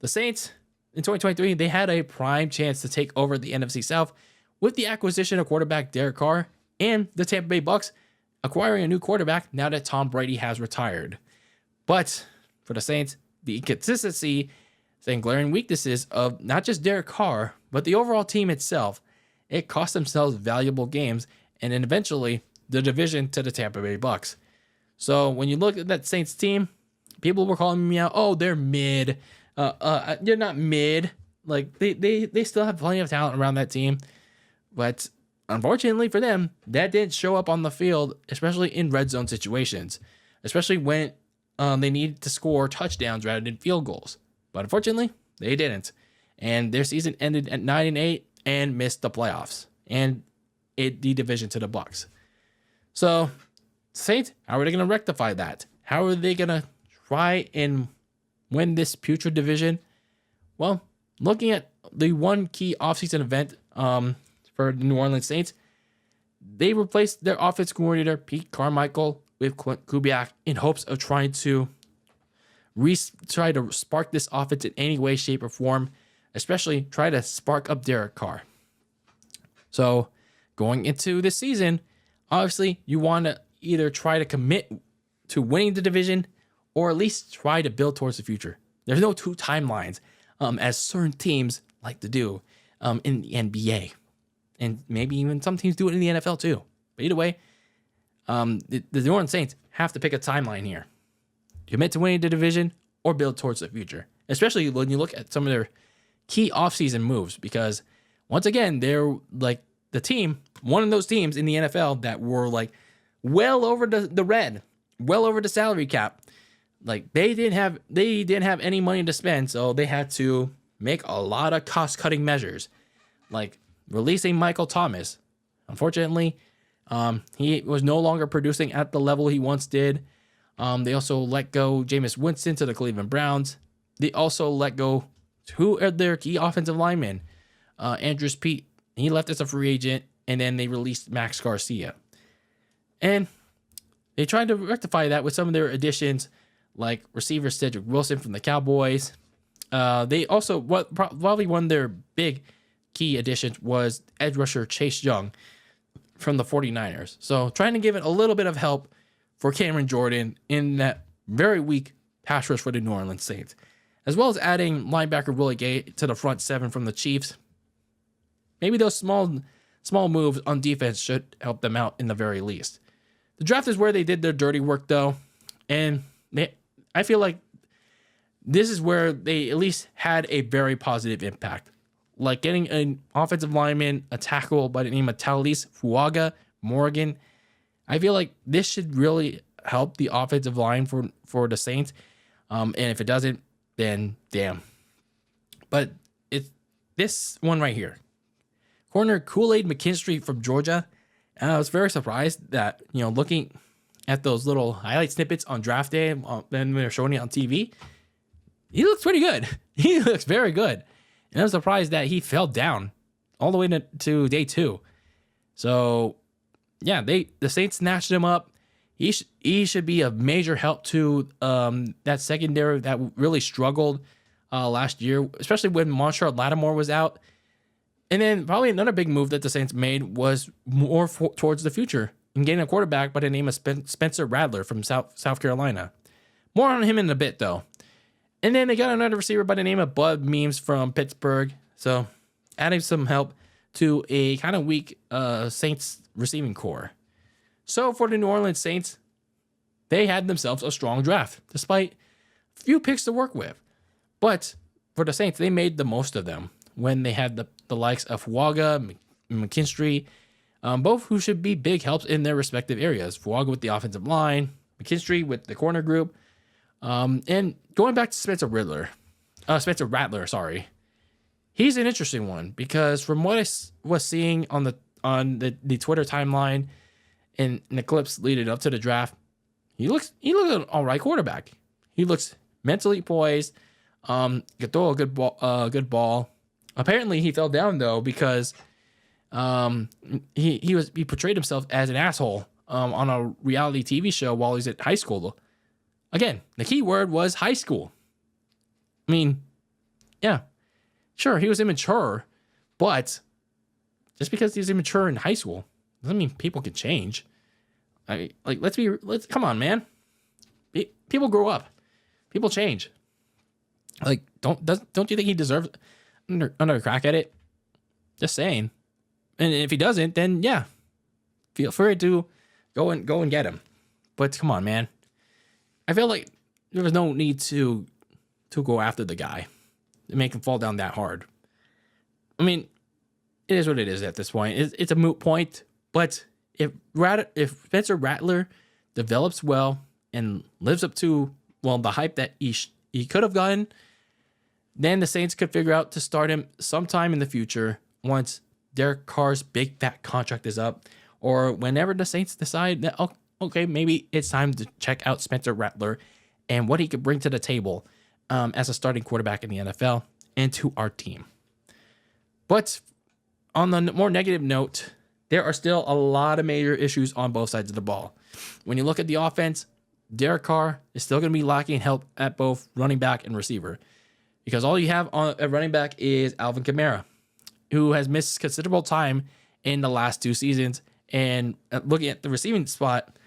The Saints in 2023, they had a prime chance to take over the NFC South with the acquisition of quarterback Derek Carr and the Tampa Bay Bucks acquiring a new quarterback now that Tom Brady has retired. But for the Saints, the inconsistency and glaring weaknesses of not just Derek Carr, but the overall team itself, it cost themselves valuable games and then eventually the division to the Tampa Bay Bucks. So when you look at that Saints team, people were calling me out, oh, they're mid. They're not mid. Like they still have plenty of talent around that team. But unfortunately for them, that didn't show up on the field, especially in red zone situations, especially when they needed to score touchdowns rather than field goals. But unfortunately, they didn't. And their season ended at 9-8 and missed the playoffs and the division to the Bucks. So, Saints, how are they going to rectify that? How are they going to try and win this putrid division? Well, looking at the one key offseason event for the New Orleans Saints, they replaced their offense coordinator, Pete Carmichael, with Clint Kubiak in hopes of trying to try to spark this offense in any way, shape, or form, especially try to spark up Derek Carr. So going into this season, obviously you want to either try to commit to winning the division or at least try to build towards the future. There's no two timelines, as certain teams like to do in the NBA. And maybe even some teams do it in the NFL too. But either way, the New Orleans Saints have to pick a timeline here. Commit to winning the division or build towards the future, especially when you look at some of their key offseason moves, because once again, they're like the team, one of those teams in the NFL that were like well over the red, well over the salary cap. Like they didn't have any money to spend, so they had to make a lot of cost-cutting measures, like releasing Michael Thomas. Unfortunately, he was no longer producing at the level he once did. They also let go Jameis Winston to the Cleveland Browns. They also let go two of their key offensive linemen. Andrews Pete, he left as a free agent, and then they released Max Garcia. And they tried to rectify that with some of their additions, like receiver Cedric Wilson from the Cowboys. They also, probably one of their big key additions was edge rusher Chase Young from the 49ers. So trying to give it a little bit of help for Cameron Jordan in that very weak pass rush for the New Orleans Saints, as well as adding linebacker Willie Gay to the front seven from the Chiefs. Maybe those small moves on defense should help them out in the very least. The draft is where they did their dirty work, though, and I feel like this is where they at least had a very positive impact, like getting an offensive lineman, a tackle by the name of Talise Fuaga Morgan. I feel like this should really help the offensive line for the Saints. And if it doesn't, then damn. But it's this one right here. Corner Kool-Aid McKinstry from Georgia. And I was very surprised that, looking at those little highlight snippets on draft day, then they're showing it on TV, he looks pretty good. He looks very good. And I was surprised that he fell down all the way to day 2. So, yeah, the Saints snatched him up. He should be a major help to that secondary that really struggled last year, especially when Marshall Lattimore was out. And then probably another big move that the Saints made was more towards the future and getting a quarterback by the name of Spencer Rattler from South Carolina. More on him in a bit, though. And then they got another receiver by the name of Bud Memes from Pittsburgh. So adding some help to a kind of weak Saints receiving core. So for the New Orleans Saints, they had themselves a strong draft, despite few picks to work with. But for the Saints, they made the most of them when they had the likes of Fuaga, McKinstry, both who should be big helps in their respective areas. Fuaga with the offensive line, McKinstry with the corner group. And going back to Spencer Rattler, sorry. He's an interesting one because from what I was seeing on the Twitter timeline and the clips leading up to the draft, he looks an all right quarterback. He looks mentally poised. Could throw a good ball. Apparently, he fell down though because he portrayed himself as an asshole on a reality TV show while he's at high school. Again, the key word was high school. I mean, Yeah, sure, he was immature, but just because he's immature in high school doesn't mean people can change. I mean, like, let's come on, man. People grow up, people change. Like, don't you think he deserves another crack at it? Just saying. And if he doesn't, then yeah, feel free to go and get him. But come on, man. I feel like there was no need to go after the guy and make him fall down that hard. I mean, it is what it is at this point. It's a moot point. But if Spencer Rattler develops well and lives up to, well, the hype that he could have gotten, then the Saints could figure out to start him sometime in the future once Derek Carr's big fat contract is up, or whenever the Saints decide that, oh, okay, maybe it's time to check out Spencer Rattler and what he could bring to the table as a starting quarterback in the NFL and to our team. But on the more negative note, there are still a lot of major issues on both sides of the ball. When you look at the offense, Derek Carr is still going to be lacking help at both running back and receiver, because all you have on a running back is Alvin Kamara, who has missed considerable time in the last 2 seasons. And looking at the receiving spot,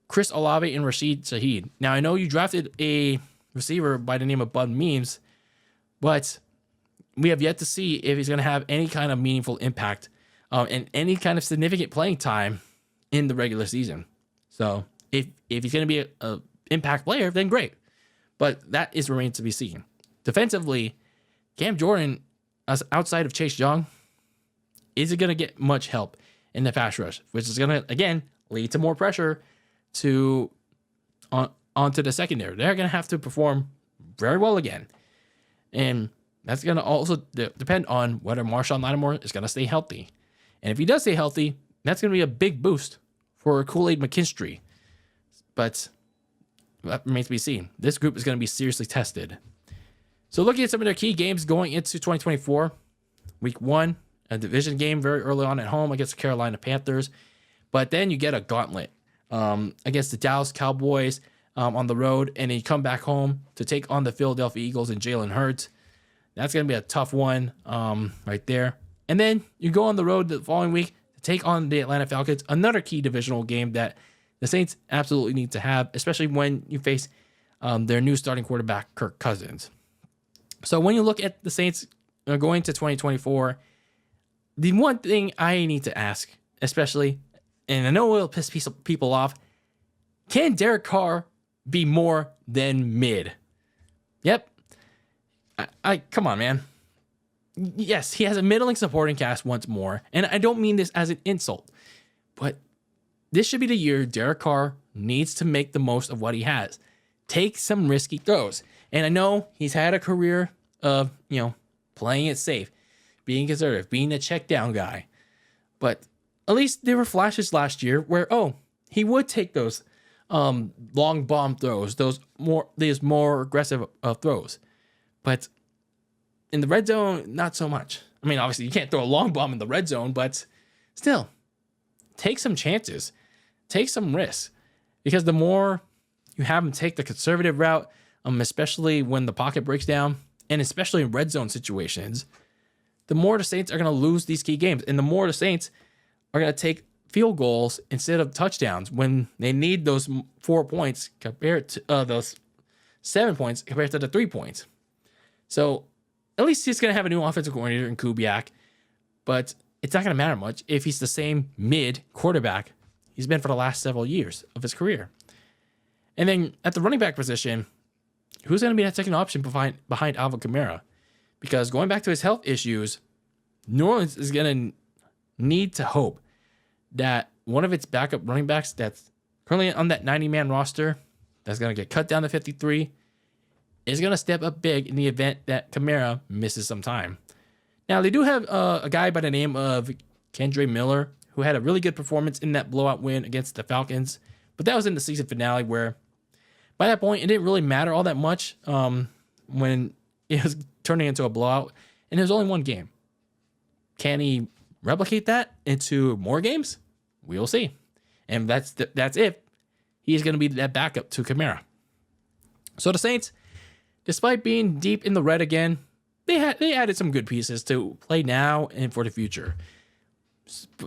Chris Olave and Rashid Shaheed. Now, I know you drafted a receiver by the name of Bud Means, but we have yet to see if he's going to have any kind of meaningful impact and any kind of significant playing time in the regular season. So if he's going to be a impact player, then great. But that is remains to be seen. Defensively, Cam Jordan, outside of Chase Young, isn't going to get much help in the pass rush, which is going to, again, lead to more pressure onto the secondary. They're going to have to perform very well again. And that's going to also depend on whether Marshawn Lattimore is going to stay healthy. And if he does stay healthy, that's going to be a big boost for Kool-Aid McKinstry. But that remains to be seen. This group is going to be seriously tested. So looking at some of their key games going into 2024, week 1, a division game very early on at home against the Carolina Panthers. But then you get a gauntlet against the Dallas Cowboys on the road, and then you come back home to take on the Philadelphia Eagles and Jalen Hurts. That's going to be a tough one right there. And then you go on the road the following week to take on the Atlanta Falcons, another key divisional game that the Saints absolutely need to have, especially when you face their new starting quarterback, Kirk Cousins. So when you look at the Saints going to 2024, the one thing I need to ask, especially, and I know it'll piss people off, can Derek Carr be more than mid? Yep. I come on, man. Yes, he has a middling supporting cast once more, and I don't mean this as an insult, but this should be the year Derek Carr needs to make the most of what he has. Take some risky throws. And I know he's had a career of, playing it safe, being conservative, being a check down guy. But at least there were flashes last year where, he would take those long bomb throws, those more aggressive throws. But in the red zone, not so much. I mean, obviously you can't throw a long bomb in the red zone, but still, take some chances, take some risks, because the more you have him take the conservative route, especially when the pocket breaks down, and especially in red zone situations, the more the Saints are going to lose these key games, and the more the Saints are going to take field goals instead of touchdowns when they need those 4 points compared to those 7 points compared to the 3 points. So at least he's going to have a new offensive coordinator in Kubiak, but it's not going to matter much if he's the same mid quarterback he's been for the last several years of his career. And then at the running back position, who's going to be that second option behind Alvin Kamara? Because going back to his health issues, New Orleans is going to need to hope that one of its backup running backs that's currently on that 90-man roster that's going to get cut down to 53 is going to step up big in the event that Kamara misses some time. Now, they do have a guy by the name of Kendre Miller who had a really good performance in that blowout win against the Falcons, but that was in the season finale where by that point, it didn't really matter all that much when it was turning into a blowout, and there was only one game. Can he replicate that into more games? We'll see. And that's if he's going to be that backup to Kamara. So the Saints, despite being deep in the red again, they added some good pieces to play now and for the future.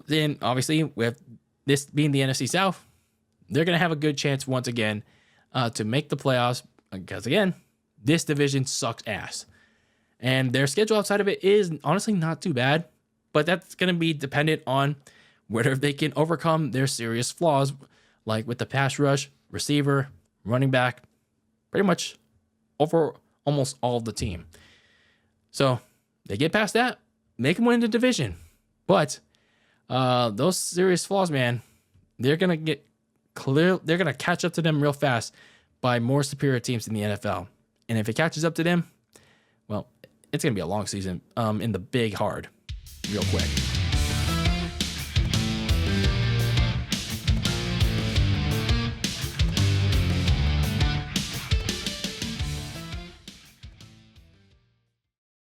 Then obviously with this being the NFC South, they're gonna have a good chance once again to make the playoffs because again, this division sucks ass, and their schedule outside of it is honestly not too bad, but that's gonna be dependent on whether they can overcome their serious flaws, like with the pass rush, receiver, running back, pretty much over almost all of the team. So they get past that, make them win the division. But those serious flaws, man, they're gonna get clear. They're gonna catch up to them real fast by more superior teams in the NFL. And if it catches up to them, well, it's gonna be a long season in the big hard, real quick.